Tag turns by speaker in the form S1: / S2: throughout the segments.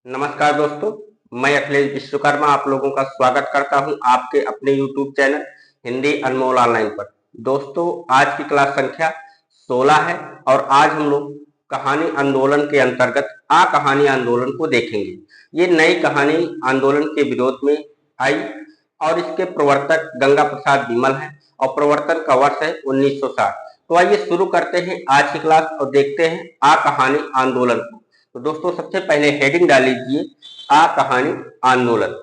S1: नमस्कार दोस्तों, मैं अखिलेश विश्वकर्मा आप लोगों का स्वागत करता हूं आपके अपने YouTube चैनल हिंदी अनमोल ऑनलाइन पर। दोस्तों, आज की क्लास संख्या 16 है और आज हम लोग कहानी आंदोलन के अंतर्गत कहानी आंदोलन को देखेंगे। ये नई कहानी आंदोलन के विरोध में आई और इसके प्रवर्तक गंगा प्रसाद बिमल हैं और प्रवर्तन का वर्ष है 1960। तो आइए शुरू करते हैं आज की क्लास और देखते हैं कहानी आंदोलन को। तो दोस्तों, सबसे पहले हेडिंग डाल लीजिए कहानी आंदोलन।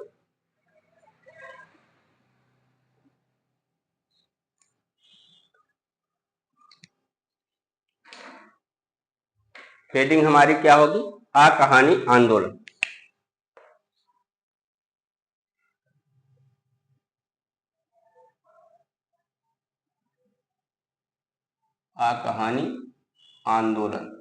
S1: हेडिंग हमारी क्या होगी? कहानी आंदोलन। कहानी आंदोलन।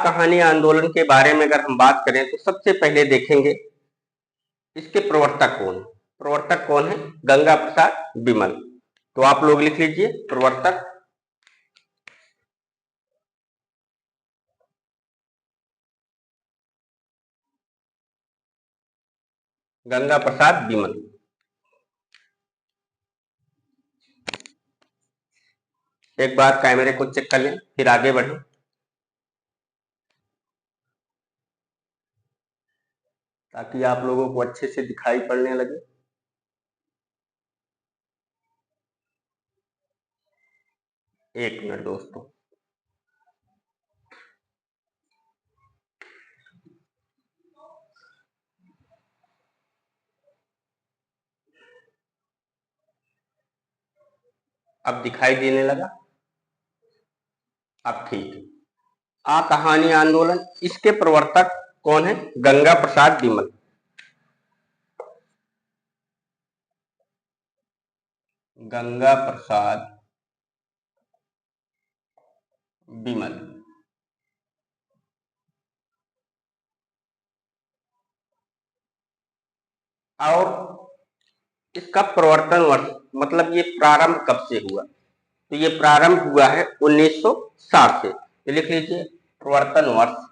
S1: कहानी आंदोलन के बारे में अगर हम बात करें तो सबसे पहले देखेंगे इसके प्रवर्तक कौन है। प्रवर्तक कौन है? गंगा प्रसाद बिमल। तो आप लोग लिख लीजिए प्रवर्तक गंगा प्रसाद बिमल। एक बार कैमरे को चेक कर लें, फिर आगे बढ़ें। ताकि आप लोगों को अच्छे से दिखाई पड़ने लगे। एक मिनट दोस्तों। अब दिखाई देने लगा? अब ठीक है। कहानी आंदोलन, इसके प्रवर्तक कौन है? गंगा प्रसाद बिमल। गंगा प्रसाद बिमल। और इसका प्रवर्तन वर्ष, मतलब ये प्रारंभ कब से हुआ? तो ये प्रारंभ हुआ है 1960 से। तो लिख लीजिए प्रवर्तन वर्ष,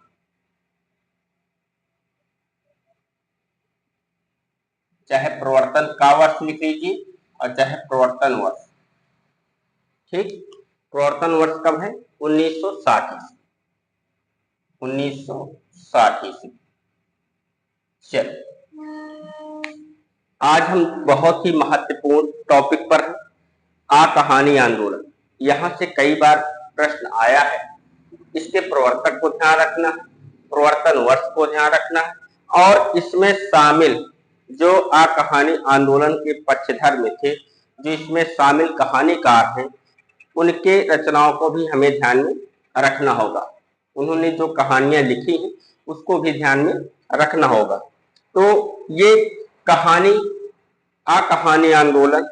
S1: चाहे प्रवर्तन का वर्ष लिख लीजिए और चाहे प्रवर्तन वर्ष। ठीक, प्रवर्तन वर्ष कब है? 1960 ईस्वी। 1960 ईस्वी। चल, आज हम बहुत ही महत्वपूर्ण टॉपिक पर हैं, कहानी आंदोलन। यहाँ से कई बार प्रश्न आया है। इसके प्रवर्तक को ध्यान रखना, प्रवर्तन वर्ष को ध्यान रखना और इसमें शामिल जो कहानी आंदोलन के पक्षधर में थे, जो इसमें शामिल कहानीकार हैं, उनके रचनाओं को भी हमें ध्यान में रखना होगा। उन्होंने जो कहानियां लिखी हैं उसको भी ध्यान में रखना होगा। तो ये कहानी कहानी आंदोलन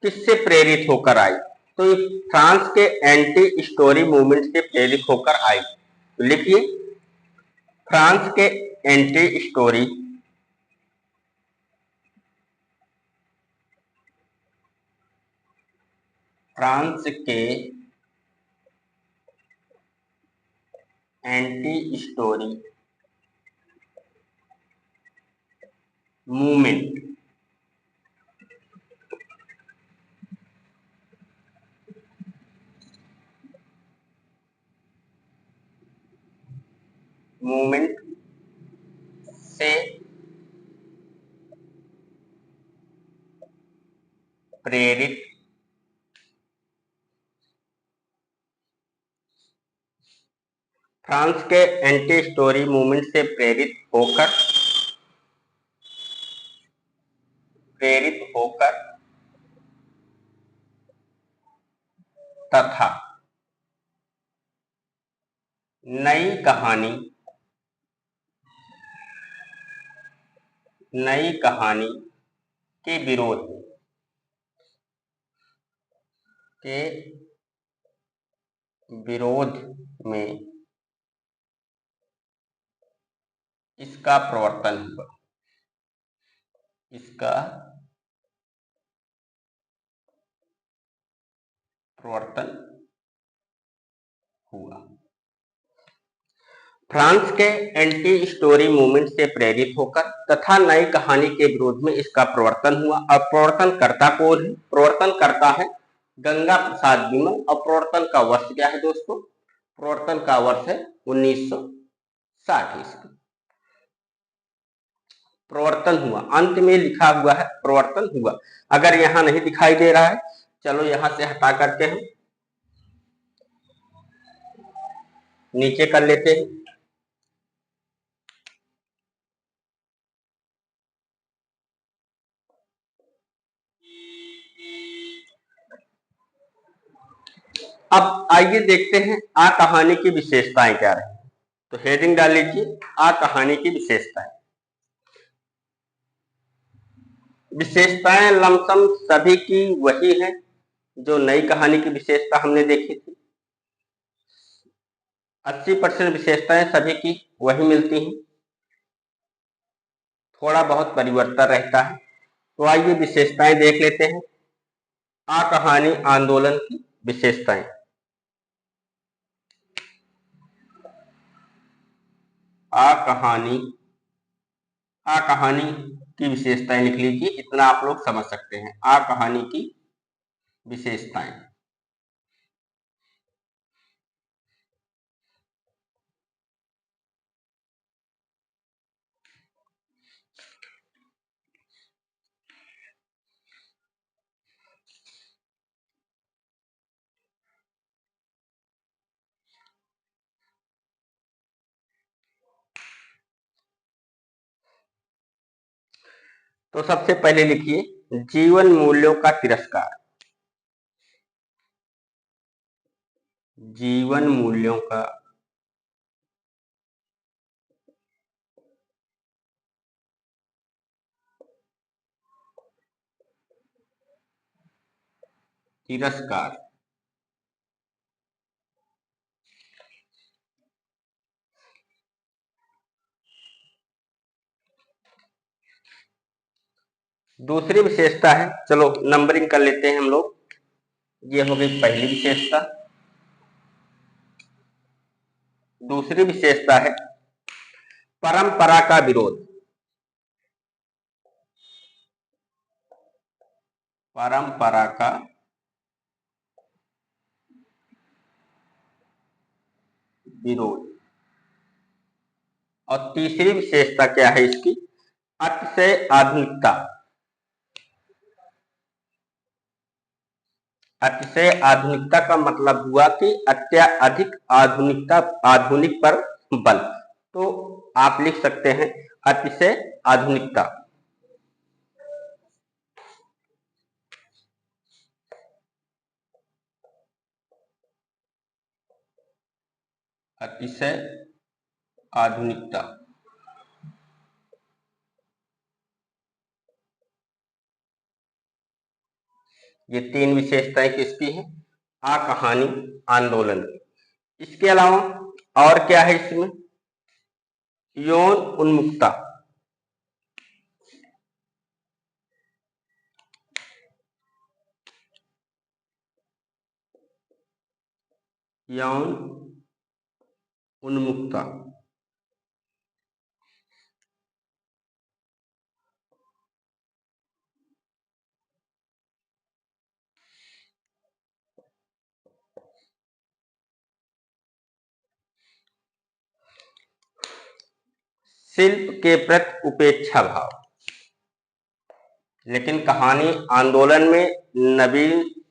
S1: किससे प्रेरित होकर आई? तो ये फ्रांस के एंटी स्टोरी मूवमेंट से प्रेरित होकर आई। तो लिखिए फ्रांस के एंटी स्टोरी फ्रांस के एंटी स्टोरी मूवमेंट मूवमेंट से प्रेरित फ्रांस के एंटी स्टोरी मूवमेंट से प्रेरित होकर तथा नई कहानी के विरोध में इसका प्रवर्तन हुआ। इसका प्रवर्तन हुआ। फ्रांस के एंटी स्टोरी मूवमेंट से प्रेरित होकर तथा नई कहानी के विरोध में इसका प्रवर्तन हुआ। अब प्रवर्तन करता कौन है? प्रवर्तन करता है गंगा प्रसाद विमल। और प्रवर्तन का वर्ष क्या है दोस्तों? प्रवर्तन का वर्ष है 1960 ईस्वी। प्रवर्तन हुआ, अंत में लिखा हुआ है प्रवर्तन हुआ। अगर यहां नहीं दिखाई दे रहा है, चलो यहां से हटा करके हम नीचे कर लेते हैं। अब आइए देखते हैं आ कहानी की विशेषताएं क्या रही। तो हेडिंग डाल लीजिए, आ कहानी की विशेषताएं। विशेषताएं लमसम सभी की वही है जो नई कहानी की विशेषता हमने देखी थी। 80% विशेषताएं सभी की वही मिलती हैं, थोड़ा बहुत परिवर्तन रहता है। तो आइए विशेषताएं देख लेते हैं। आ कहानी आंदोलन की विशेषताएं। आ कहानी की विशेषताएं लिख लीजिए, इतना आप लोग समझ सकते हैं। आ कहानी की विशेषताएं। तो सबसे पहले लिखिए जीवन मूल्यों का तिरस्कार। जीवन मूल्यों का तिरस्कार। दूसरी विशेषता है, चलो नंबरिंग कर लेते हैं हम लोग। ये हो गई पहली विशेषता। दूसरी विशेषता है परंपरा का विरोध। परंपरा का विरोध। और तीसरी विशेषता क्या है इसकी? अतिशय आधुनिकता। अतिशय आधुनिकता का मतलब हुआ कि अत्याधिक आधुनिकता, आधुनिक पर बल। तो आप लिख सकते हैं अतिशय आधुनिकता। अतिशय आधुनिकता। ये तीन विशेषताएं किसकी हैं? आ कहानी आंदोलन की। इसके अलावा और क्या है इसमें? यौन उन्मुखता। यौन उन्मुखता। शिल्प के प्रति उपेक्षा भाव। लेकिन कहानी आंदोलन में नवीन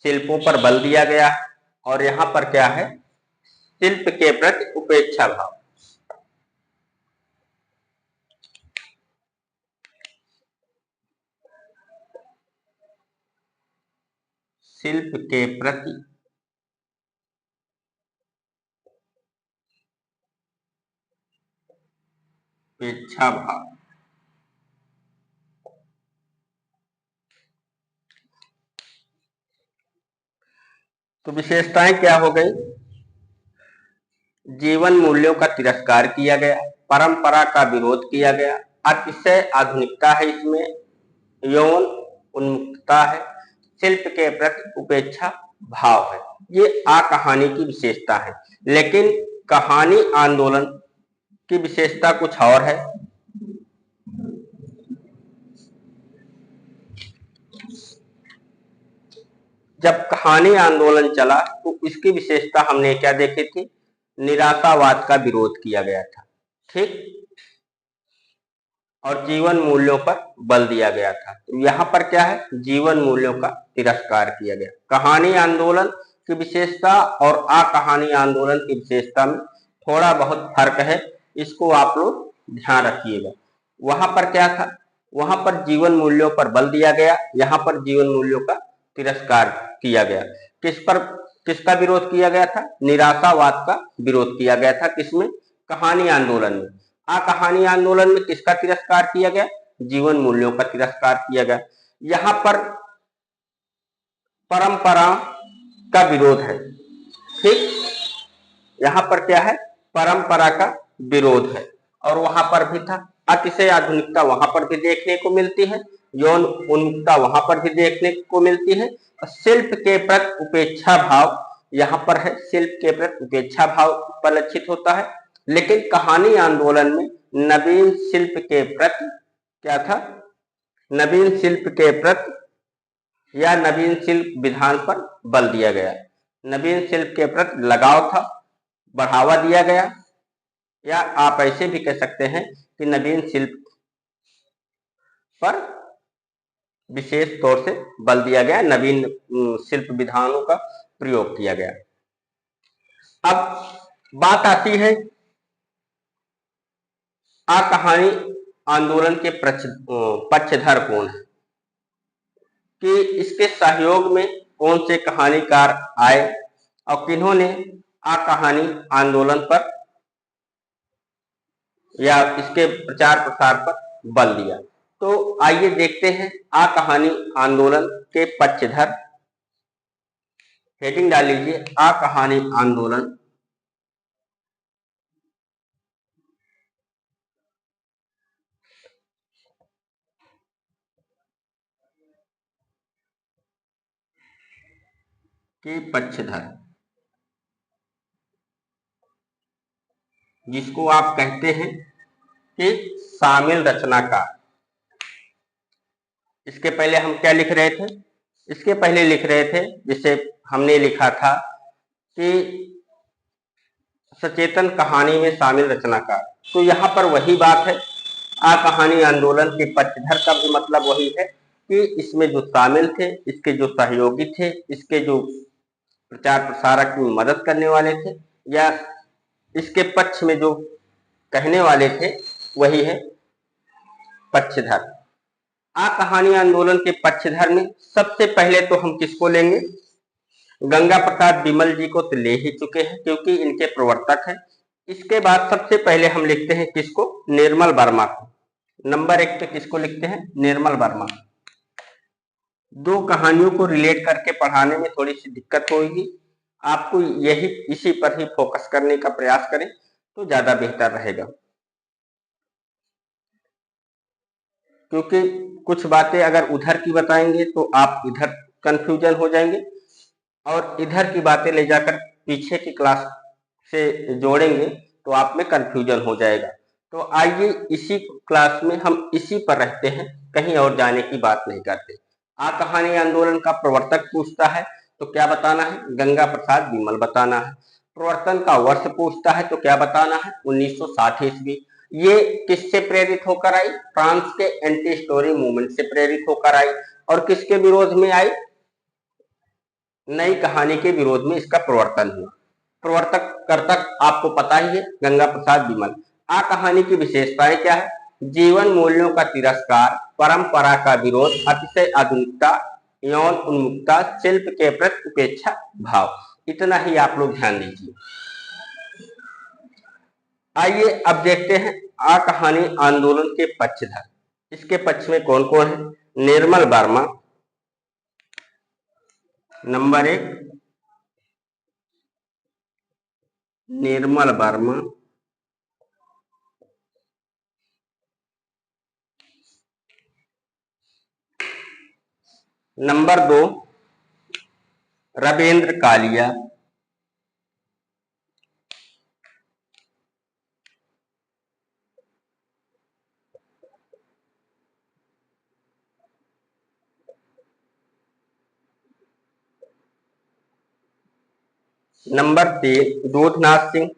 S1: शिल्पों पर बल दिया गया है, और यहां पर क्या है? शिल्प के प्रति उपेक्षा भाव। शिल्प के प्रति उपेक्षा भाव। तो विशेषताएं क्या हो गई? जीवन मूल्यों का तिरस्कार किया गया, परंपरा का विरोध किया गया, अतिशय आधुनिकता है इसमें, यौन उन्मुक्तता है, शिल्प के प्रति उपेक्षा भाव है। ये आ कहानी की विशेषता है। लेकिन कहानी आंदोलन की विशेषता कुछ और है। जब कहानी आंदोलन चला तो इसकी विशेषता हमने क्या देखी थी? निराशावाद का विरोध किया गया था, ठीक, और जीवन मूल्यों पर बल दिया गया था। तो यहाँ पर क्या है? जीवन मूल्यों का तिरस्कार किया गया। कहानी आंदोलन की विशेषता और आ कहानी आंदोलन की विशेषता में थोड़ा बहुत फर्क है, इसको आप लोग ध्यान रखिएगा। वहां पर क्या था? वहां पर जीवन मूल्यों पर बल दिया गया, यहाँ पर जीवन मूल्यों का तिरस्कार किया गया। किस पर, किसका विरोध किया गया था? निराशावाद का विरोध किया गया था। किसमें? कहानी आंदोलन में। आ कहानी आंदोलन में किसका तिरस्कार किया गया? जीवन मूल्यों का तिरस्कार किया गया। यहाँ पर परंपरा का विरोध है, ठीक, यहाँ पर क्या है? परंपरा का विरोध है। और वहां पर भी था अतिशय आधुनिकता, वहां पर भी देखने को मिलती है, यौन उन्मुखता वहां पर भी देखने को मिलती है। शिल्प के प्रति उपेक्षा भाव यहाँ पर है, शिल्प के प्रति उपेक्षा भाव परिलक्षित होता है। लेकिन कहानी आंदोलन में नवीन शिल्प के प्रति क्या था? नवीन शिल्प के प्रति या नवीन शिल्प विधान पर बल दिया गया। नवीन शिल्प के प्रति लगाव था, बढ़ावा दिया गया, या आप ऐसे भी कह सकते हैं कि नवीन शिल्प पर विशेष तौर से बल दिया गया, नवीन शिल्प विधानों का प्रयोग किया गया। अब बात आती है आ कहानी आंदोलन के पक्षधर कौन है, कि इसके सहयोग में कौन से कहानीकार आए और किन्होंने आ कहानी आंदोलन पर या इसके प्रचार प्रसार पर बल दिया। तो आइए देखते हैं आ कहानी आंदोलन के पक्षधर। हेडिंग डाल लीजिए, आ कहानी आंदोलन के पक्षधर, जिसको आप कहते हैं कि शामिल रचनाकार। इसके पहले हम क्या लिख रहे थे? इसके पहले लिख रहे थे, जिसे हमने लिखा था कि सचेतन कहानी में शामिल रचनाकार। तो यहाँ पर वही बात है, आ कहानी आंदोलन के पक्षधर का भी मतलब वही है कि इसमें जो शामिल थे, इसके जो सहयोगी थे, इसके जो प्रचार प्रसारक की मदद करने वाले थे, या इसके पक्ष में जो कहने वाले थे, वही है पक्षधर। आ कहानी आंदोलन के पक्षधर में सबसे पहले तो हम किसको लेंगे? गंगा प्रसाद बिमल जी को तो ले ही चुके हैं, क्योंकि इनके प्रवर्तक हैं। इसके बाद सबसे पहले हम लिखते हैं किसको? निर्मल वर्मा को। नंबर 1 पे किसको लिखते हैं? निर्मल वर्मा। दो कहानियों को रिलेट करके पढ़ाने में थोड़ी सी दिक्कत होगी, आपको यही इसी पर ही फोकस करने का प्रयास करें तो ज्यादा बेहतर रहेगा, क्योंकि कुछ बातें अगर उधर की बताएंगे तो आप इधर कंफ्यूजन हो जाएंगे, और इधर की बातें ले जाकर पीछे की क्लास से जोड़ेंगे तो आप में कंफ्यूजन हो जाएगा। तो आइए इसी क्लास में हम इसी पर रहते हैं, कहीं और जाने की बात नहीं करते। आ कहानी आंदोलन का प्रवर्तक पूछता है तो क्या बताना है? गंगा प्रसाद बिमल बताना है। प्रवर्तन का वर्ष पूछता है तो क्या बताना है? 1960 ईस्वी। ये किससे प्रेरित होकर आई? फ्रांस के एंटी स्टोरी मूवमेंट से प्रेरित होकर आई। और किसके विरोध में आई? नई कहानी के विरोध में इसका प्रवर्तन हुआ। प्रवर्तक कर्तक आपको पता ही है, गंगा प्रसाद बिमल। आ कहानी की विशेषताएं क्या है? जीवन मूल्यों का तिरस्कार, परंपरा का विरोध, अतिशय आधुनिकता, यौन उन्मुखता, शिल्प के प्रति उपेक्षा भाव। इतना ही आप लोग ध्यान दीजिए। आइए अब देखते हैं आ कहानी आंदोलन के पक्षधर। इसके पक्ष में कौन कौन है? Nirmal Verma number 1, Nirmal Verma. Number 2, Ravindra Kalia, number 3 Doodhnath Singh,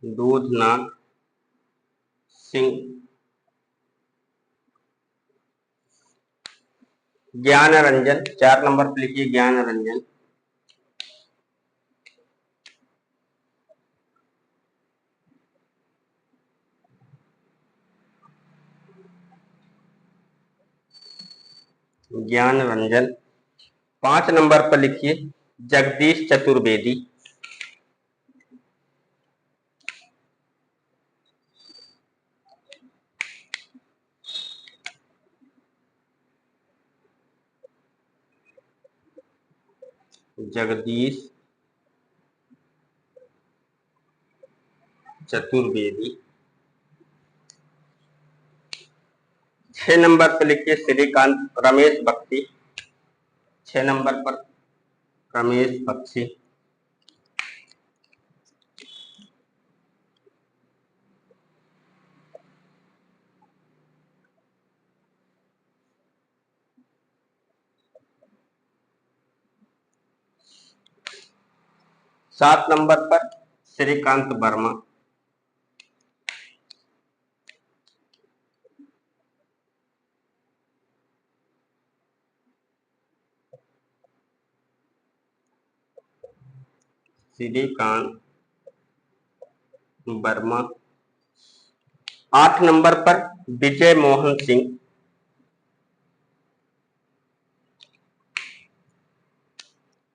S1: Doodhnath Singh. Gyan Ranjan, 4 number पर लिखिए ज्ञान रंजन, ज्ञान रंजन। 5 नंबर पर लिखिए जगदीश चतुर्वेदी, जगदीश चतुर्वेदी। 6 नंबर पर लिखिए श्रीकांत रमेश बख्शी, 6 नंबर पर रमेश बख्शी। 7 नंबर पर श्रीकांत वर्मा, श्रीकांत वर्मा। 8 नंबर पर विजय मोहन सिंह,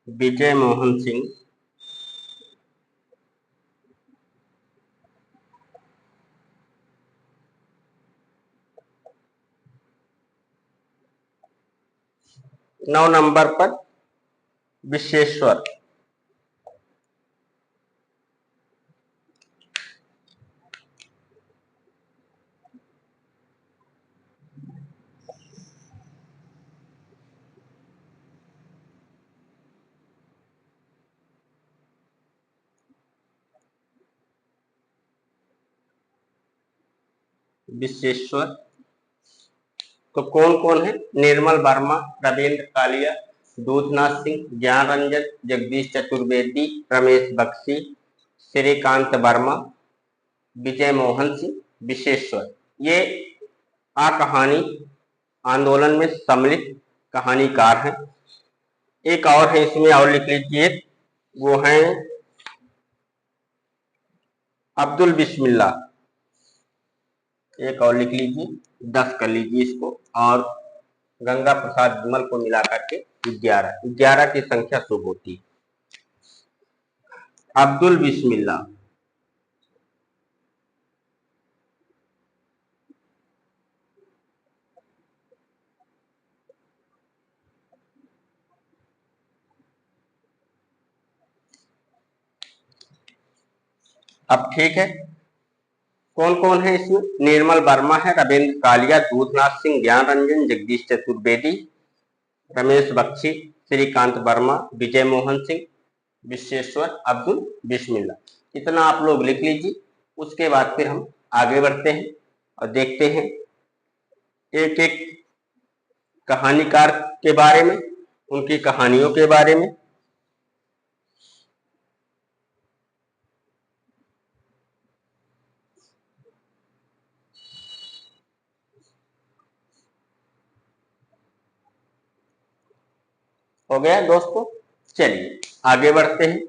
S1: विजय मोहन सिंह। 9 नंबर पर विश्वेश्वर, विश्वेश्वर। तो कौन कौन है? निर्मल वर्मा, रविंद्र कालिया, दूधनाथ सिंह, ज्ञान रंजन, जगदीश चतुर्वेदी, रमेश बख्शी, श्रीकांत वर्मा, विजय मोहन सिंह, विश्वेश्वर। ये आ कहानी आंदोलन में सम्मिलित कहानीकार हैं। एक और है इसमें, और लिख लीजिए, वो हैं अब्दुल बिस्मिल्लाह। एक और लिख लीजिए, 10 कर लीजिए इसको, और गंगा प्रसाद विमल को मिला करके 11, 11 की संख्या शुभ होती। अब्दुल बिस्मिल्लाह। अब ठीक है, कौन कौन है इसमें? निर्मल वर्मा है, रविंद्र कालिया, दूधनाथ सिंह, ज्ञान रंजन, जगदीश चतुर्वेदी, रमेश बख्शी, श्रीकांत वर्मा, विजय मोहन सिंह, विश्वेश्वर, अब्दुल बिस्मिल्लाह। इतना आप लोग लिख लीजिए। उसके बाद फिर हम आगे बढ़ते हैं और देखते हैं एक एक कहानीकार के बारे में, उनकी कहानियों के बारे में। हो गया दोस्तों? चलिए आगे बढ़ते हैं।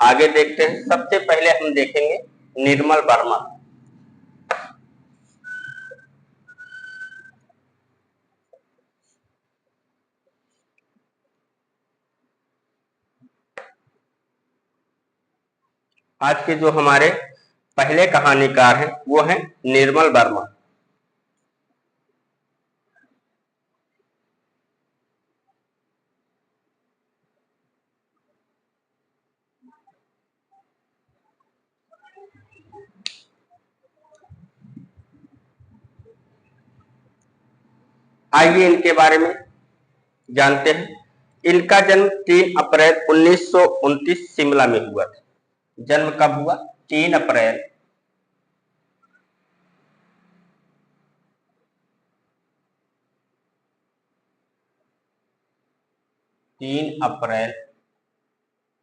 S1: आगे देखते हैं। सबसे पहले हम देखेंगे निर्मल वर्मा। आज के जो हमारे पहले कहानीकार हैं वो हैं निर्मल वर्मा। आइए इनके बारे में जानते हैं। इनका जन्म 3 अप्रैल 1929 शिमला में हुआ था। जन्म कब हुआ? 3 अप्रैल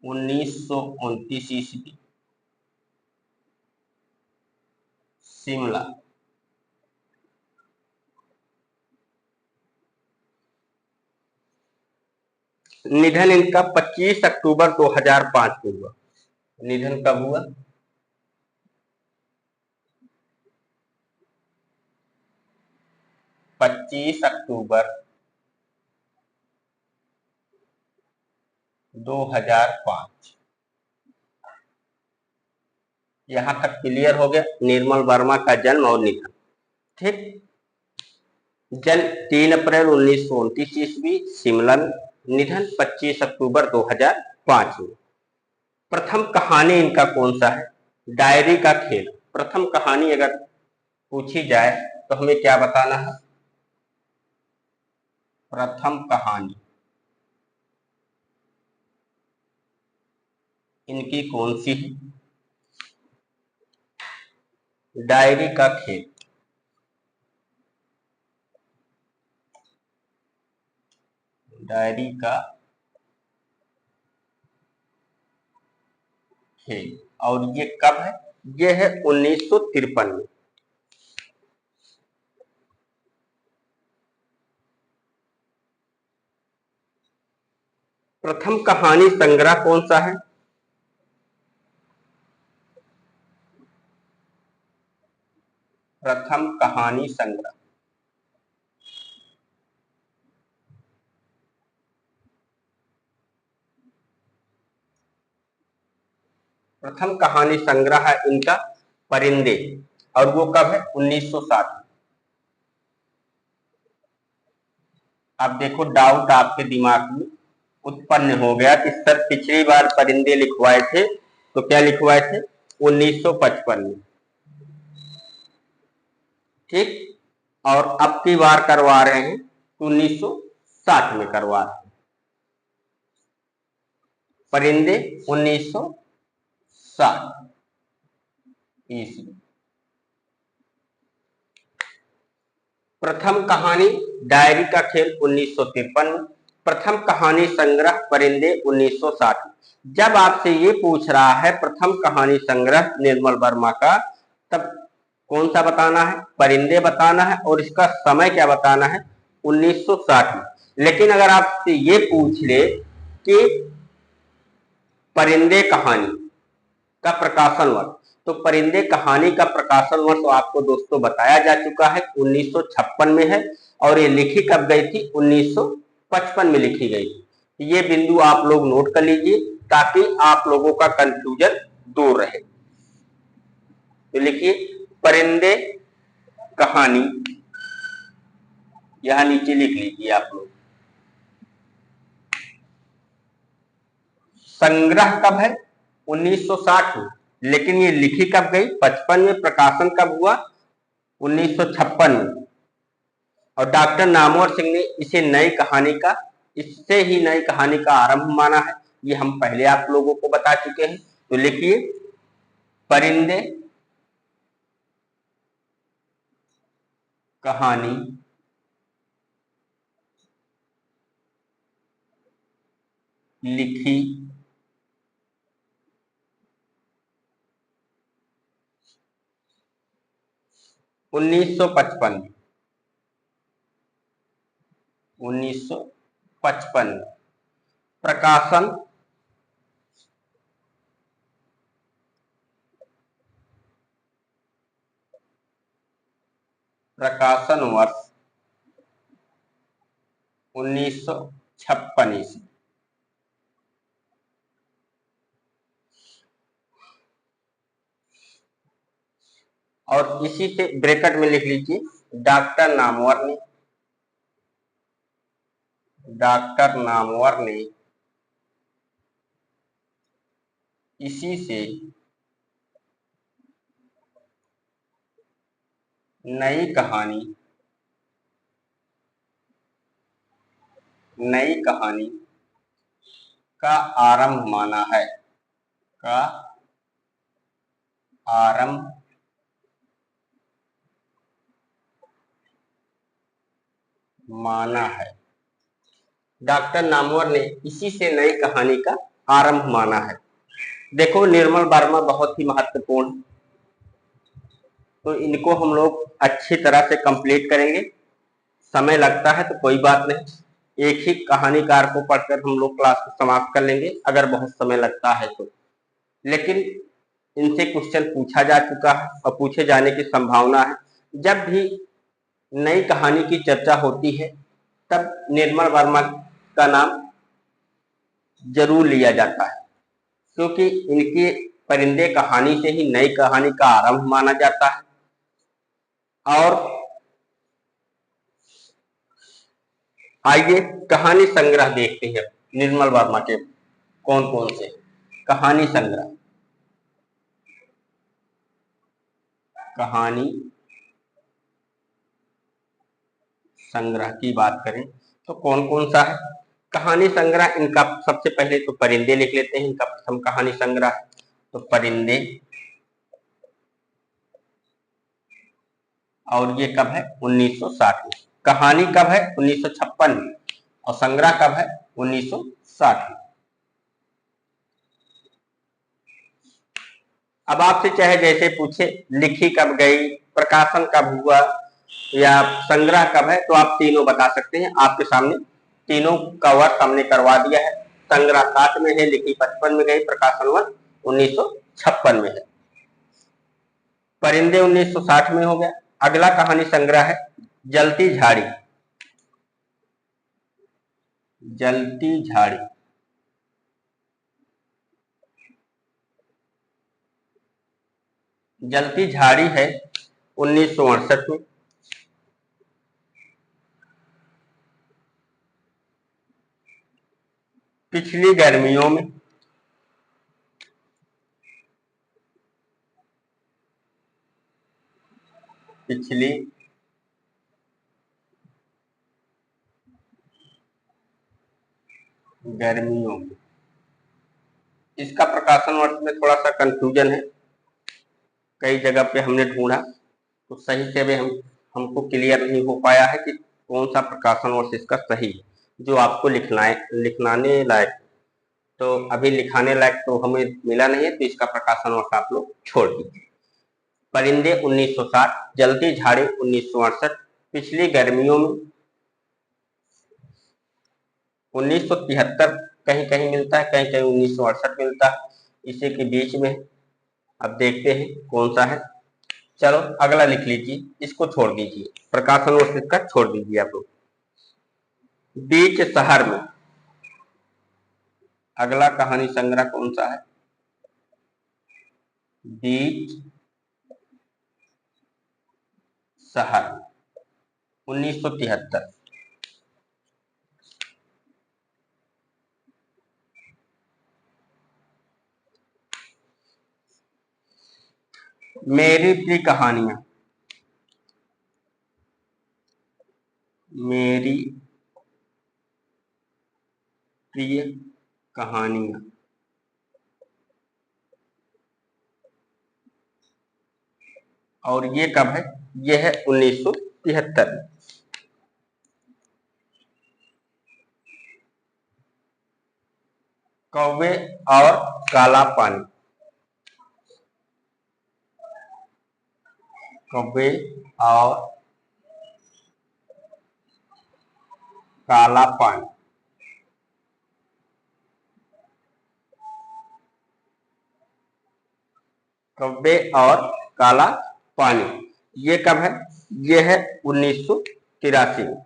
S1: 1929 ईस्वी, शिमला। निधन इनका 25 अक्टूबर 2005 को हुआ। निधन कब हुआ? 25 अक्टूबर 2005। यहां तक क्लियर हो गया निर्मल वर्मा का जन्म और निधन। ठीक। जन्म 3 अप्रैल 1929 ईस्वी, शिमला में। निधन 25 अक्टूबर 2005 में। प्रथम कहानी इनका कौन सा है? डायरी का खेल। प्रथम कहानी अगर पूछी जाए तो हमें क्या बताना है? प्रथम कहानी इनकी कौन सी है? डायरी का खेल। डायरी का खेल। और ये कब है? ये है 1953 में। प्रथम कहानी संग्रह कौन सा है? प्रथम कहानी संग्रह प्रथम कहानी संग्रह है इनका परिंदे। और वो कब है? 1960। अब देखो डाउट आपके दिमाग में उत्पन्न हो गया कि सर पिछली बार परिंदे लिखवाए थे तो क्या लिखवाए थे? 1955 में। ठीक। और अब की बार करवा रहे हैं 1960 में करवा रहे हैं। परिंदे 1960 ईस्वी। प्रथम कहानी डायरी का खेल 1953 में। प्रथम कहानी संग्रह परिंदे 1960 में। जब आपसे ये पूछ रहा है प्रथम कहानी संग्रह निर्मल वर्मा का, तब कौन सा बताना है? परिंदे बताना है। और इसका समय क्या बताना है? 1960 में। लेकिन अगर आपसे ये पूछ ले कि परिंदे कहानी का प्रकाशन वर्ष, तो परिंदे कहानी का प्रकाशन वर्ष तो आपको दोस्तों बताया जा चुका है, 1956 में है। और ये लिखी कब गई थी? 1955 में लिखी गई थी। ये बिंदु आप लोग नोट कर लीजिए ताकि आप लोगों का कंफ्यूजन दूर रहे। तो लिखिए परिंदे कहानी, यहां नीचे लिख लीजिए आप लोग। संग्रह कब है? 1960 में। लेकिन ये लिखी कब गई? 55 में। प्रकाशन कब हुआ? 1956 में। और डॉक्टर नामवर सिंह ने इसे नई कहानी का, इससे ही नई कहानी का आरंभ माना है। ये हम पहले आप लोगों को बता चुके हैं। तो लिखिए परिंदे कहानी लिखी 1955 में। 1955 में। प्रकाशन प्रकाशन वर्ष 1956 ईस्वी। और इसी से ब्रैकेट में लिख लीजिए डॉक्टर नामवर ने, डॉक्टर नामवर ने इसी से नई कहानी नई कहानी का आरंभ माना है, का आरंभ माना है। डॉक्टर नामवर ने इसी से नई कहानी का आरंभ माना है। देखो निर्मल वर्मा बहुत ही महत्वपूर्ण, तो इनको हम लोग अच्छी तरह से कंप्लीट करेंगे। समय लगता है तो कोई बात नहीं, एक ही कहानीकार को पढ़कर हम लोग क्लास को समाप्त कर लेंगे अगर बहुत समय लगता है तो। लेकिन इनसे क्वेश्चन पूछा जा चुका है और पूछे जाने की संभावना है। जब भी नई कहानी की चर्चा होती है तब निर्मल वर्मा का नाम जरूर लिया जाता है, क्योंकि इनके परिंदे कहानी से ही नई कहानी का आरंभ माना जाता है। और आइए कहानी संग्रह देखते हैं निर्मल वर्मा के कौन कौन से कहानी संग्रह। कहानी संग्रह की बात करें तो कौन कौन सा है कहानी संग्रह। इनका सबसे पहले तो परिंदे लिख लेते हैं, इनका प्रथम कहानी संग्रह। तो परिंदे, और ये कब है 1960 में। कहानी कब है 1956 में, और संग्रह कब है 1960 में। अब आपसे चाहे जैसे पूछे लिखी कब गई, प्रकाशन कब हुआ या संग्रह कब है, तो आप तीनों बता सकते हैं। आपके सामने तीनों का वर्ष हमने करवा दिया है। संग्रह 60 में है, लिखी 55 में गई, प्रकाशन वर्ष 1956 में है। परिंदे 1960 में हो गया। अगला कहानी संग्रह है जलती झाड़ी। जलती झाड़ी, जलती झाड़ी है 1968 में। पिछली गर्मियों में, पिछली गर्मियों में। इसका प्रकाशन वर्ष में थोड़ा सा कंफ्यूजन है, कई जगह पे हमने ढूंढा तो सही से अभी हमको क्लियर नहीं हो पाया है कि कौन सा प्रकाशन वर्ष इसका सही है जो आपको लिखनाने लायक। तो अभी लिखाने लायक तो हमें मिला नहीं है, तो इसका प्रकाशन वर्ष आप लोग छोड़ दीजिए। परिंदे 1960, जलती झाड़ी 1968, पिछली गर्मियों में 1973 कहीं कहीं मिलता है, कहीं कहीं 1968 मिलता है, इसी के बीच में। अब देखते हैं कौन सा है। चलो अगला लिख लीजिए, इसको छोड़ दीजिए, प्रकाशन वर्ष इसका छोड़ दीजिए आप लोग। बीच शहर में, अगला कहानी संग्रह कौन सा है, बीच शहर 1973। मेरी प्रिय कहानियां, मेरी प्रिय कहानियां, और ये कब है, ये है 1973 में। कौवे और काला पानी, कौवे और काला पानी, कौवे और काला पानी, ये कब है, ये है 1983 में।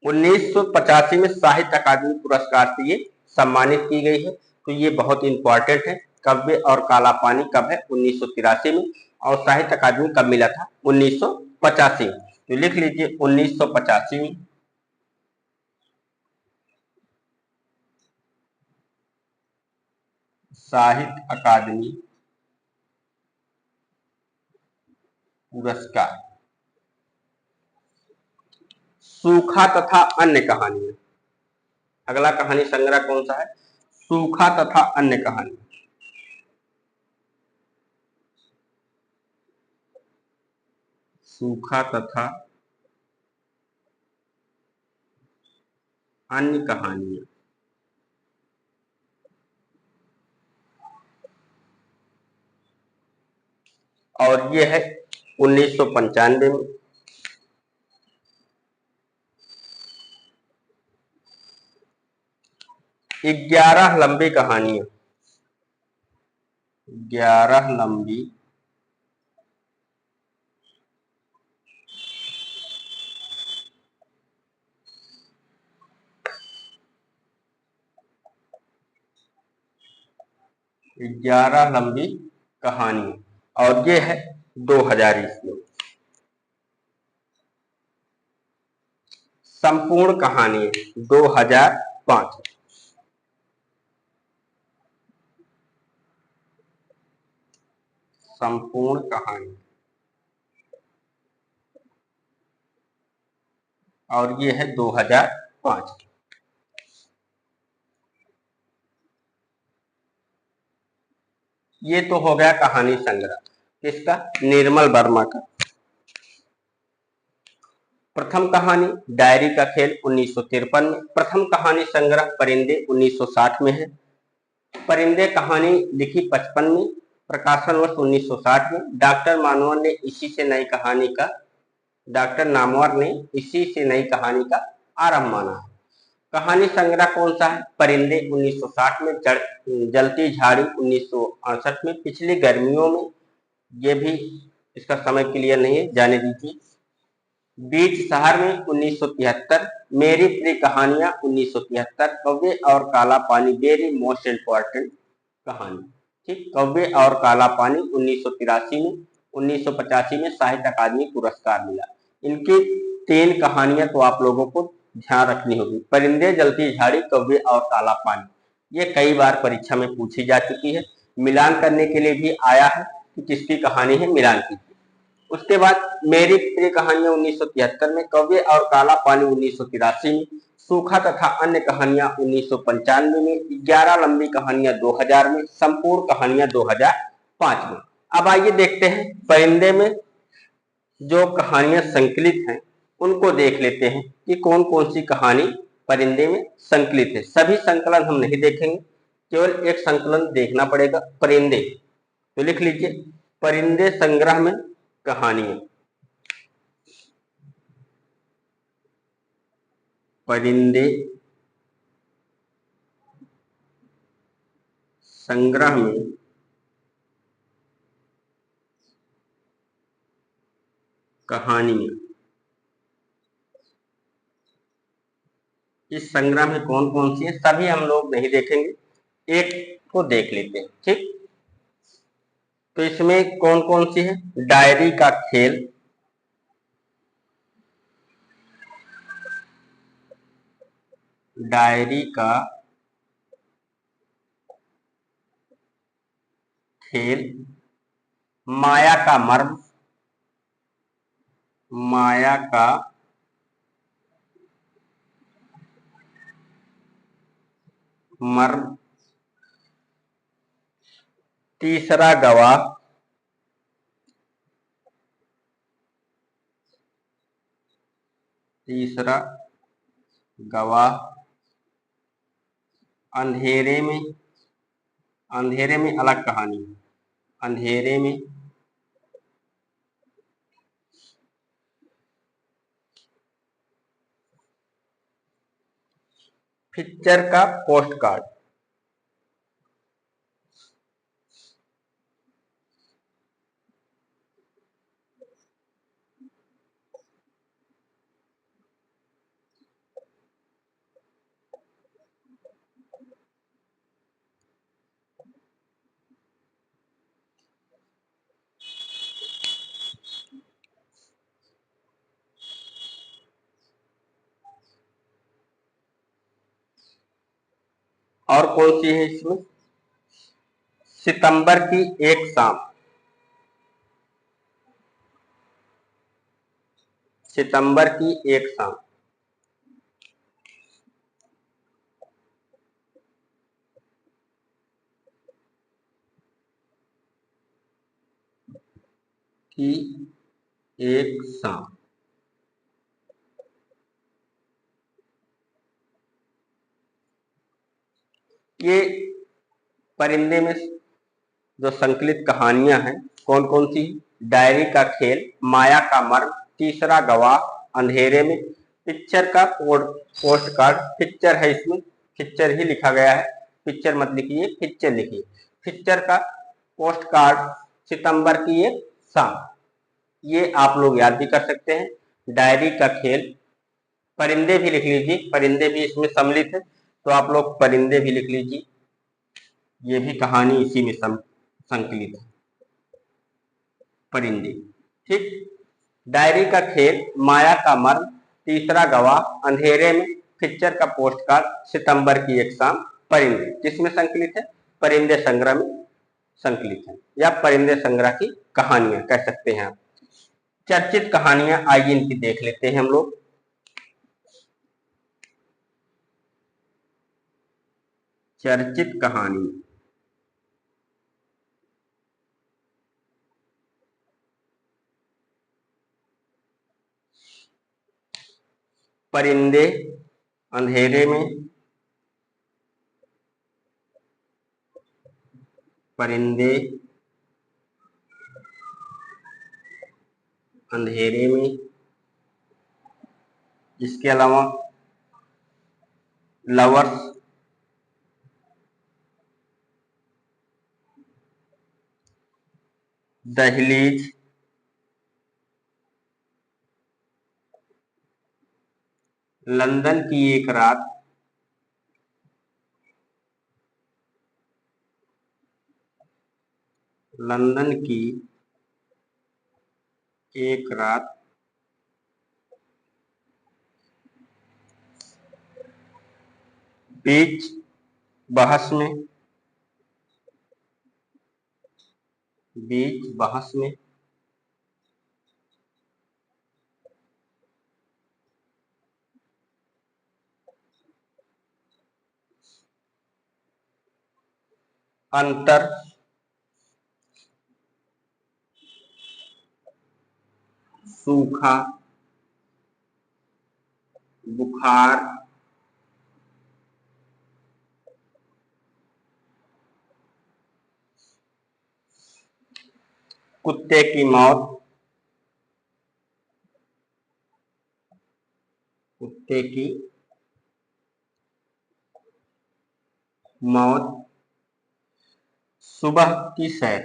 S1: 1985 में साहित्य अकादमी पुरस्कार से ये सम्मानित की गई है, तो ये बहुत इंपॉर्टेंट है। कव्य और काला पानी कब है 1983 में, और साहित्य अकादमी कब मिला था 1985 में। तो लिख लीजिए 1985 में साहित्य अकादमी पुरस्कार। सूखा तथा अन्य कहानियां। अगला कहानी संग्रह कौन सा है? सूखा तथा अन्य कहानी। सूखा तथा अन्य कहानियां। और ये है 1995 में। 11 लंबी कहानियां। 11 लंबी कहानी। और ये है 2000 ईस्वी। संपूर्ण कहानी 2005। संपूर्ण कहानी और ये है 2005। ये तो हो गया कहानी संग्रह किसका? निर्मल वर्मा का। प्रथम कहानी डायरी का खेल 1953 में। प्रथम कहानी संग्रह परिंदे 1960 में है। परिंदे कहानी लिखी 55 में, प्रकाशन वर्ष 1960 में। डॉक्टर नामवर ने इसी से नई कहानी का आरंभ माना है। कहानी संग्रह कौन सा है? परिंदे 1960 में, जलती झाड़ी 1968 में। पिछली गर्मियों में, ये भी इसका समय क्लियर नहीं है, जाने दीजिए। बीच शहर में 1973। मेरी प्रिय कहानियां 1973। कौवे और काला पानी वेरी मोस्ट इम्पोर्टेंट कहानी। ठीक, कौवे और काला पानी 1983 में। 1985 में साहित्य अकादमी पुरस्कार मिला। इनकी 3 कहानियां तो आप लोगों को ध्यान रखनी होगी। परिंदे, जलती झाड़ी, कौवे और काला पानी। ये कई बार परीक्षा में पूछी जा चुकी है। मिलान करने के लिए भी आया है कि किसकी कहानी है, मिलान कीजिए। उसके बाद मेरी प्रिय कहानियां 1973 में, कौवे और काला पानी 1983 में, सूखा तथा अन्य कहानियां 1995 में, 11 लंबी कहानियां 2000 में, संपूर्ण कहानियां 2005 में। अब आइए देखते हैं परिंदे में जो कहानियां संकलित हैं उनको देख लेते हैं कि कौन कौन सी कहानी परिंदे में संकलित है। सभी संकलन हम नहीं देखेंगे, केवल एक संकलन देखना पड़ेगा, परिंदे। तो लिख लीजिए परिंदे संग्रह में कहानियां। परिंदे संग्रह में कहानियां। इस संग्रह में कौन कौन सी है सभी हम लोग नहीं देखेंगे, एक को देख लेते हैं। ठीक, तो इसमें कौन कौन सी है? डायरी का खेल, डायरी का खेल, माया का मर्म, माया का मर्म, तीसरा गवाह, तीसरा गवाह, अंधेरे में, अंधेरे में अलग कहानी, अंधेरे में पिक्चर का पोस्ट कार्ड। और कौन सी है इसमें? सितंबर की एक शाम, सितंबर की एक शाम, की एक शाम। ये परिंदे में जो संकलित कहानियां हैं कौन कौन सी? डायरी का खेल, माया का मर्म, तीसरा गवाह, अंधेरे में, पिक्चर का पोस्ट कार्ड। पिक्चर है, इसमें पिक्चर ही लिखा गया है, पिक्चर मत लिखिए, पिक्चर लिखिए। पिक्चर का पोस्ट कार्ड, सितंबर की एक शाम, ये आप लोग याद भी कर सकते हैं। डायरी का खेल, परिंदे भी लिख लीजिए, परिंदे भी इसमें सम्मिलित है, तो आप लोग परिंदे भी लिख लीजिए, ये भी कहानी इसी में संकलित है, परिंदे। ठीक। डायरी का खेल, माया का मर्म, तीसरा गवाह, अंधेरे में, पिक्चर का पोस्ट कार्ड, सितंबर की एक शाम, परिंदे किसमें संकलित है? परिंदे संग्रह में संकलित है, या परिंदे संग्रह की कहानियां कह सकते हैं आप। चर्चित कहानियां आइए इनकी देख लेते हैं हम लोग। चर्चित कहानी, परिंदे अंधेरे में, परिंदे अंधेरे में, इसके अलावा लवर्स, दहलीज, लंदन की एक रात, लंदन की एक रात, बीच बहस में, बीच बहस में, अंतर, सूखा, बुखार, कुत्ते की मौत, कुत्ते की मौत, सुबह की सैर,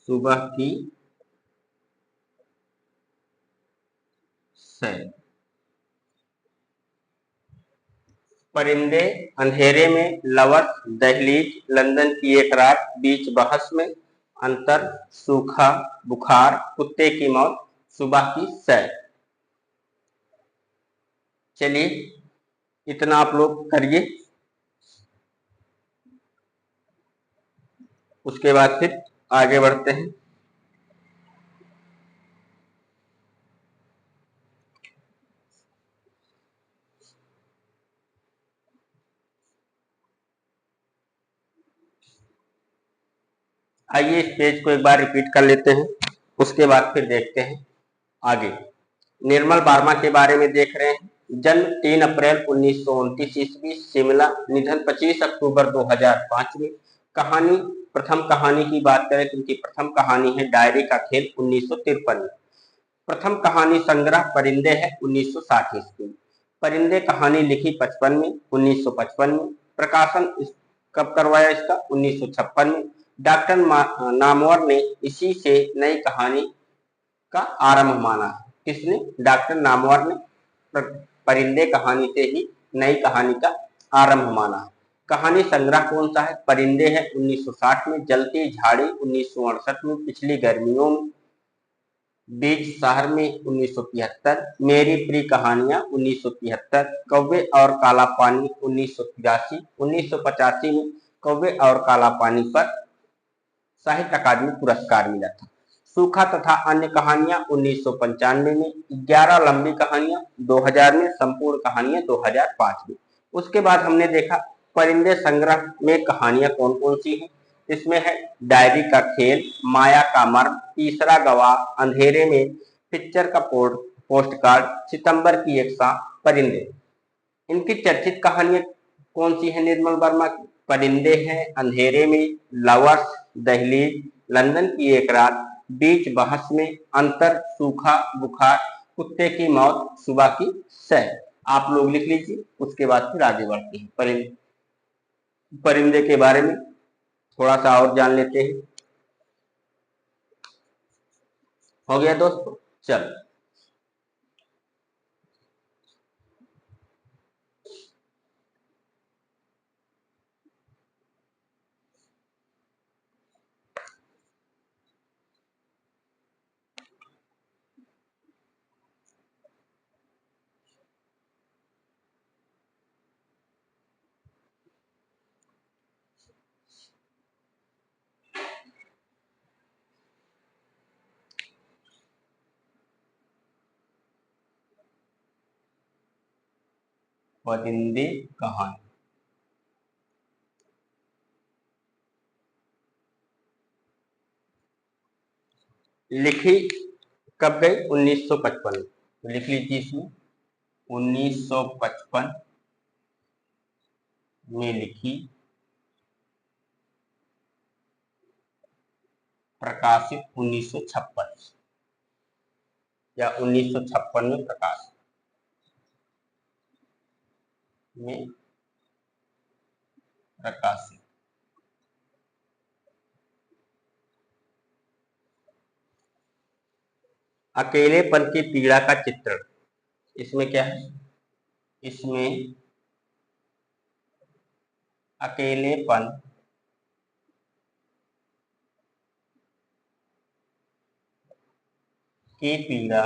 S1: सुबह की सैर, परिंदे अंधेरे में, लवर्स, दहलीज, लंदन की एक रात, बीच बहस में, अंतर, सूखा, बुखार, कुत्ते की मौत, सुबह की सैर। चलिए इतना आप लोग करिए, उसके बाद फिर आगे बढ़ते हैं। आइए इस पेज को एक बार रिपीट कर लेते हैं, उसके बाद फिर देखते हैं आगे। निर्मल वर्मा के बारे में देख रहे हैं। जन्म 3 अप्रैल 1929 ईस्वी, शिमला, निधन 25 अक्टूबर 2005 में। कहानी, प्रथम कहानी की बात करें तो उनकी प्रथम कहानी है डायरी का खेल 1953 में। प्रथम कहानी संग्रह परिंदे है 1960 ईस्वी में। परिंदे कहानी लिखी 55 में, 1955 में। प्रकाशन कब करवाया इसका? 1956 में। डॉक्टर नामवर ने इसी से नई कहानी का आरंभ माना है। किसने? डॉक्टर नामवर ने परिंदे कहानी से ही नई कहानी का आरंभ माना है। कहानी संग्रह कौन सा है? परिंदे है 1960 में, जलती झाड़ी 1968 में, पिछली गर्मियों में, बीच शहर में 1973, मेरी प्रिय कहानियां 1973, कौवे और काला पानी 1983, 1985 में कौवे और काला पानी पर साहित्य अकादमी पुरस्कार मिला था। सूखा तथा अन्य कहानियां 1995 में, 11 लंबी कहानियां 2000 में, संपूर्ण कहानियां 2005 में। उसके बाद हमने देखा परिंदे संग्रह में कहानियां कौन कौन सी हैं। इसमें है डायरी का खेल, माया का मर्म, तीसरा गवाह, अंधेरे में, पिक्चर का पोस्ट कार्ड, सितंबर की एक शाम, परिंदे। इनकी चर्चित कहानियां कौन सी है निर्मल वर्मा की? परिंदे हैं, अंधेरे में, लवर्स, दहलीज, लंदन की एक रात, बीच बहस में, अंतर, सूखा, बुखार, कुत्ते की मौत, सुबह की सैर। आप लोग लिख लीजिए, उसके बाद फिर आगे बढ़ते हैं। परिंदे के बारे में थोड़ा सा और जान लेते हैं। हो गया दोस्तों, चलो। परिंदे कहानी लिखी कब गई? 1955 में। लिख लीजिए इसमें, 1955 में लिखी, प्रकाशित 1956 या 1956 में प्रकाशित। अकेलेपन की पीड़ा का चित्रण। इसमें क्या है? इसमें अकेलेपन की पीड़ा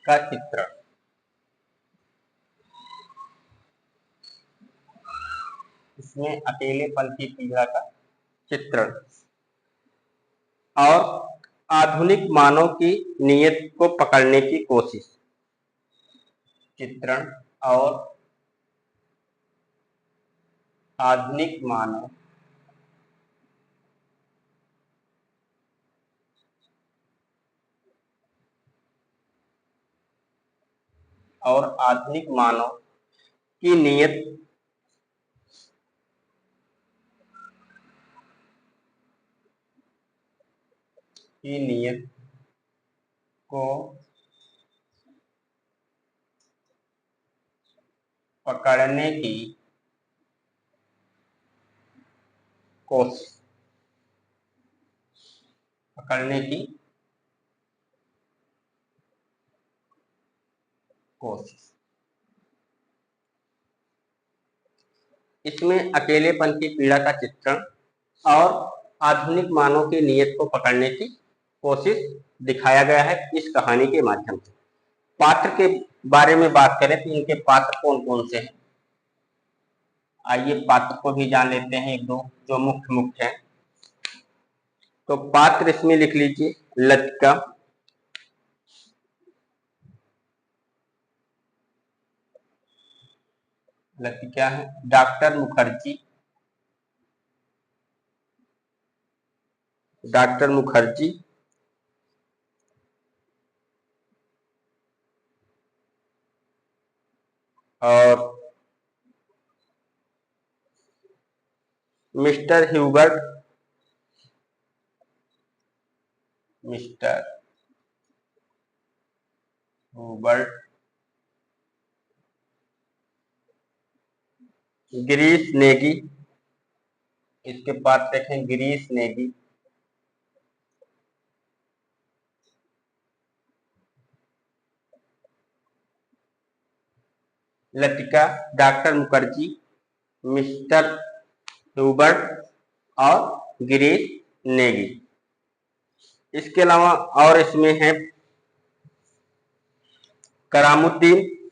S1: का चित्रण। इसमें अकेलेपन की पीड़ा का चित्रण और आधुनिक मानव की नीयत को पकड़ने की कोशिश। चित्रण और आधुनिक मानव की नीयत को पकड़ने की कोशिश। पकड़ने की कोशिश। इसमें अकेलेपन की पीड़ा का चित्रण और आधुनिक मानव की नीयत को पकड़ने की कोशिश दिखाया गया है इस कहानी के माध्यम से। पात्र के बारे में बात करें तो इनके पात्र कौन कौन से हैं? आइए पात्र को भी जान लेते हैं, एक दो जो मुख्य मुख्य हैं। तो पात्र इसमें लिख लीजिए, लतिका, लतिका है, डॉक्टर मुखर्जी, डॉक्टर मुखर्जी, और mister Hubert, mister Hubert, Girish Negi, इसके पात्र देखें, Girish Negi, Latika, doctor Mukherjee, mister Hubert और गिरीश नेगी। इसके अलावा और इसमें है करामुद्दीन,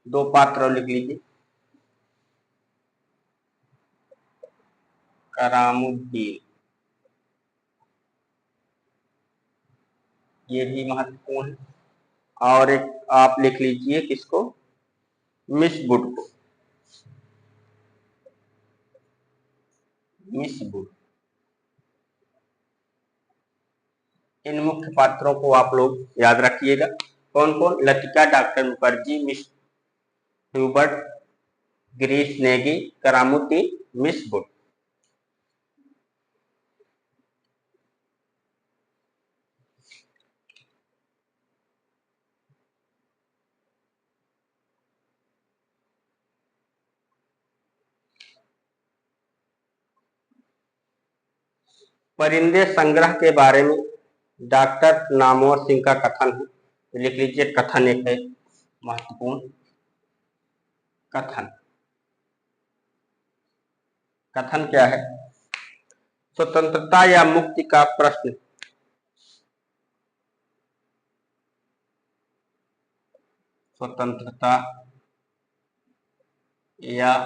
S1: दो पात्र और लिख लीजिए, करामुद्दीन, ये भी महत्वपूर्ण है। और एक आप लिख लीजिए किसको? मिस वुड को, मिस वुड। इन मुख्य पात्रों को आप लोग याद रखिएगा। कौन कौन? Latika, doctor Mukherjee, Miss Hubert, Girish Negi, Karamuddin, Miss Wood. Parinde संग्रह के बारे में डॉक्टर नामवर सिंह का कथन है। लिख लीजिए, कथन एक है महत्वपूर्ण। कथन, कथन क्या है? स्वतंत्रता या मुक्ति का प्रश्न, स्वतंत्रता या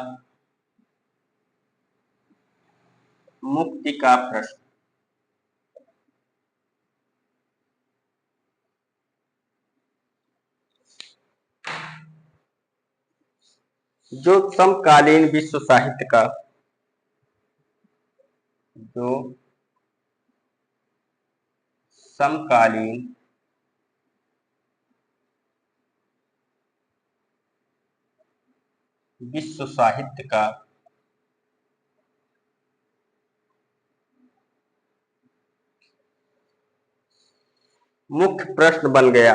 S1: मुक्ति का प्रश्न जो समकालीन विश्व साहित्य का, जो समकालीन विश्व साहित्य का मुख्य प्रश्न बन गया।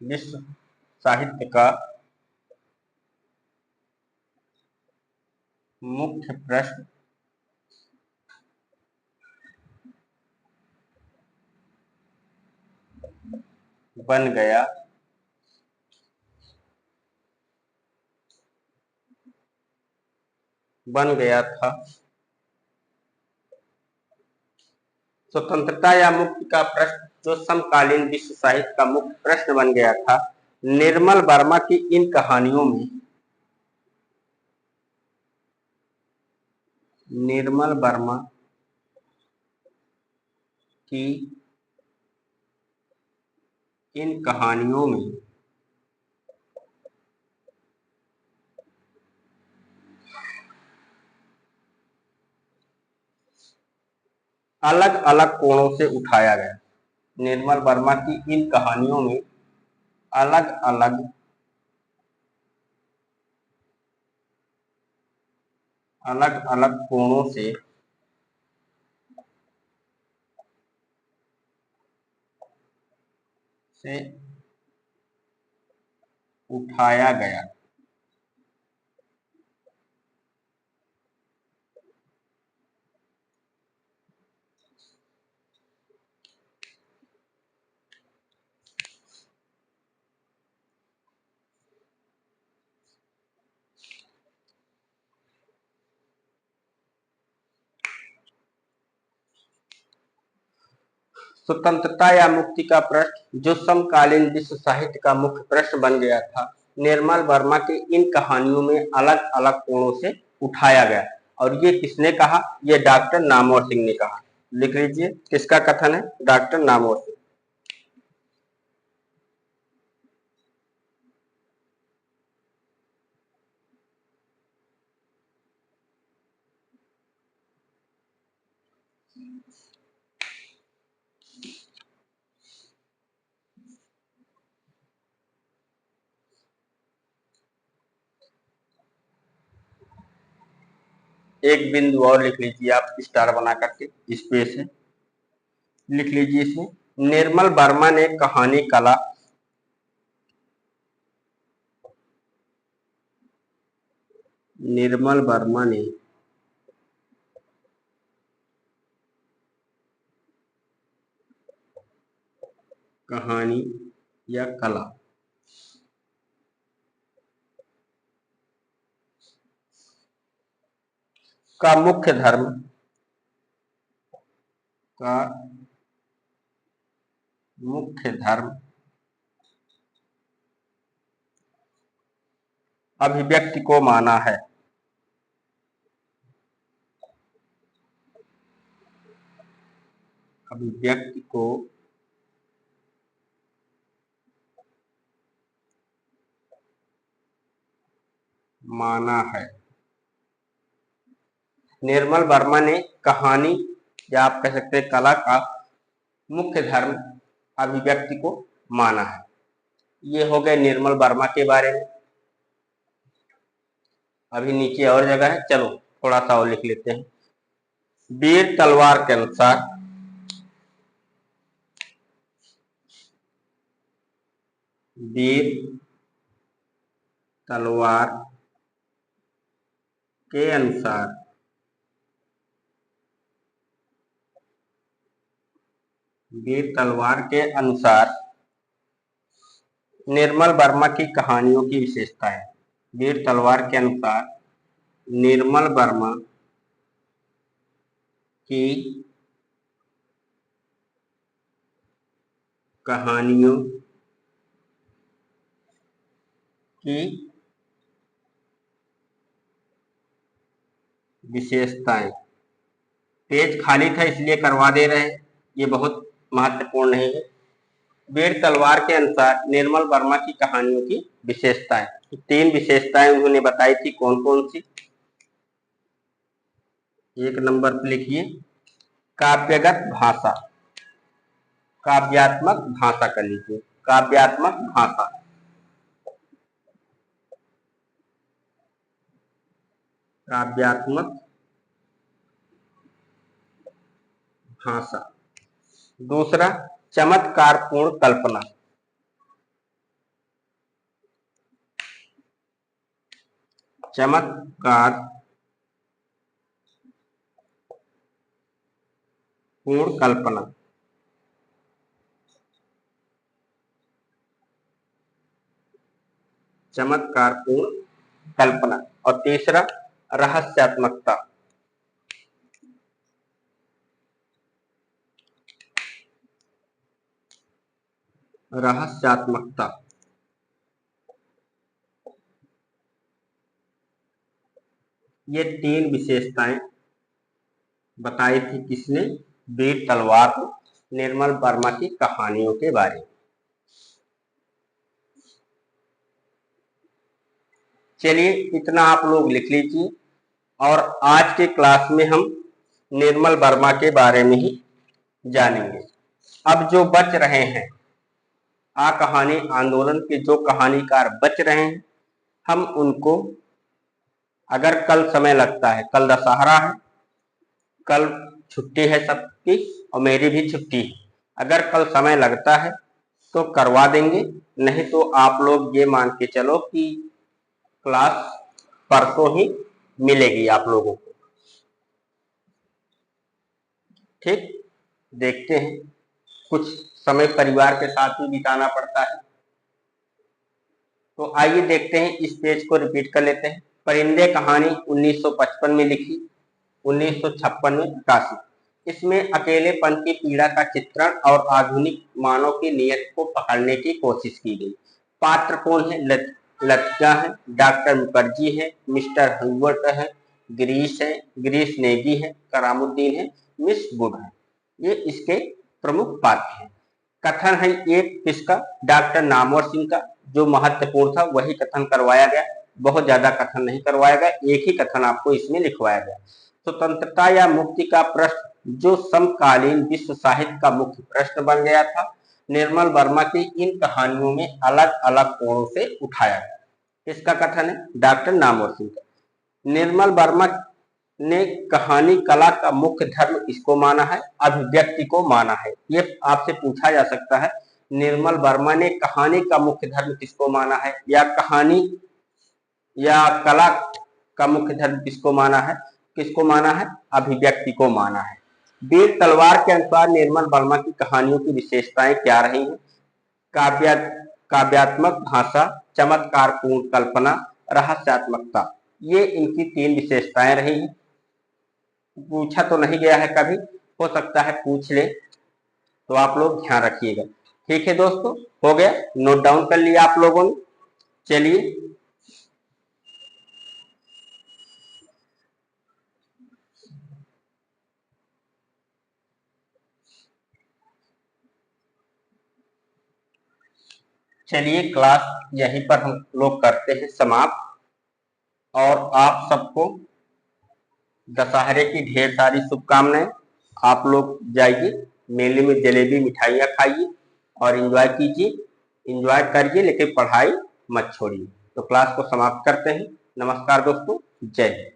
S1: विश्व साहित्य का मुख्य प्रश्न बन गया। बन गया था। स्वतंत्रता या मुक्ति का प्रश्न जो समकालीन विश्व साहित्य का मुख्य प्रश्न बन गया था। निर्मल वर्मा की इन कहानियों में, निर्मल वर्मा की इन कहानियों में अलग अलग कोणों से उठाया गया। निर्मल वर्मा की इन कहानियों में अलग अलग अलग अलग कोणों से उठाया गया। स्वतंत्रता या मुक्ति का प्रश्न जो समकालीन विश्व साहित्य का मुख्य प्रश्न बन गया था। निर्मल वर्मा के इन कहानियों में अलग अलग कोणों से उठाया गया। और ये किसने कहा? ये डॉक्टर नामवर सिंह ने कहा। लिख लीजिए, किसका कथन है? डॉक्टर नामवर सिंह। एक बिंदु और लिख लीजिए आप, स्टार बना करके, स्पेस है। लिख लीजिए इसमें, निर्मल वर्मा ने कहानी कला, निर्मल वर्मा ने कहानी या कला का मुख्य धर्म, का मुख्य धर्म अभिव्यक्ति को माना है। अभिव्यक्ति को माना है। निर्मल वर्मा ने कहानी या आप कह सकते हैं कला का मुख्य धर्म अभिव्यक्ति को माना है। ये हो गए निर्मल वर्मा के बारे में। अभी नीचे और जगह है, चलो थोड़ा सा और लिख लेते हैं। वीर तलवार के अनुसार वीर तलवार के अनुसार वीर तलवार के अनुसार निर्मल वर्मा की कहानियों की विशेषताएं। वीर तलवार के अनुसार निर्मल वर्मा की कहानियों की विशेषताएं। पेज खाली था इसलिए करवा दे रहे हैं, ये बहुत महत्वपूर्ण नहीं है। वीर तलवार के अनुसार निर्मल वर्मा की कहानियों की विशेषताएं। 3 विशेषताएं उन्होंने बताई थी, कौन कौन सी। 1 नंबर पे लिखिए काव्यगत भाषा, काव्यात्मक भाषा कर लीजिए, काव्यात्मक भाषा। काव्यात्मक भाषा। दूसरा चमत्कारपूर्ण कल्पना, चमत्कार पूर्ण कल्पना। चमत्कारपूर्ण कल्पना। और तीसरा रहस्यात्मकता। रहस्यात्मकता। ये 3 विशेषताएं बताई थी किसने? वीर तलवार को निर्मल वर्मा की कहानियों के बारे में। चलिए इतना आप लोग लिख लीजिए और आज के क्लास में हम निर्मल वर्मा के बारे में ही जानेंगे। अब जो बच रहे हैं आ कहानी आंदोलन के जो कहानीकार बच रहे हैं, हम उनको अगर कल समय लगता है, कल दशहरा है, कल छुट्टी है सबकी और मेरी भी छुट्टी है, अगर कल समय लगता है तो करवा देंगे, नहीं तो आप लोग ये मान के चलो कि क्लास परसों ही मिलेगी आप लोगों को। ठीक, देखते हैं, कुछ समय परिवार के साथ ही बिताना पड़ता है। तो आइए देखते हैं, इस पेज को रिपीट कर लेते हैं। परिंदे कहानी 1955 में लिखी, 1956 में प्रकाशित। इसमें अकेलेपन की पीड़ा का चित्रण और आधुनिक मानव की नियत को पकड़ने की कोशिश की गई। पात्र कौन है? लतिका है, डॉक्टर मुखर्जी है, मिस्टर हंगवट है, गिरीश नेगी है, करामुद्दीन है, मिस गुड है। ये इसके प्रमुख पात्र हैं। कथन है एक किसका? डॉक्टर नामवर सिंह का। जो महत्वपूर्ण था वही कथन करवाया गया, बहुत ज्यादा कथन नहीं करवाया गया, एक ही कथन आपको इसमें लिखवाया गया। स्वतंत्रता या मुक्ति का प्रश्न जो समकालीन विश्व साहित्य का मुख्य प्रश्न बन गया था, निर्मल वर्मा की इन कहानियों में अलग अलग कोणों से उठाया गया। इसका कथन है डॉक्टर नामवर सिंह का। निर्मल वर्मा ने कहानी कला का मुख्य धर्म किसको माना है? अभिव्यक्ति को माना है। ये आपसे पूछा जा सकता है, निर्मल वर्मा ने कहानी का मुख्य धर्म किसको माना है, या कहानी या कला का मुख्य धर्म किसको माना है? किसको माना है? अभिव्यक्ति को माना है। वीर तलवार के अनुसार निर्मल वर्मा की कहानियों की विशेषताएं क्या रही हैं? काव्यात्मक भाषा, चमत्कारपूर्ण कल्पना, रहस्यात्मकता, ये इनकी 3 विशेषताएं रही हैं। पूछा तो नहीं गया है कभी, हो सकता है पूछ ले, तो आप लोग ध्यान रखिएगा। ठीक है दोस्तों, हो गया, नोट डाउन कर लिया आप लोगों ने। चलिए क्लास यहीं पर हम लोग करते हैं समाप्त। और आप सबको दशहरे की ढेर सारी शुभकामनाएं। आप लोग जाइए मेले में, जलेबी मिठाइयाँ खाइए और एंजॉय कीजिए, एंजॉय करिए, लेकिन पढ़ाई मत छोड़िए। तो क्लास को समाप्त करते हैं। नमस्कार दोस्तों, जय हिंद।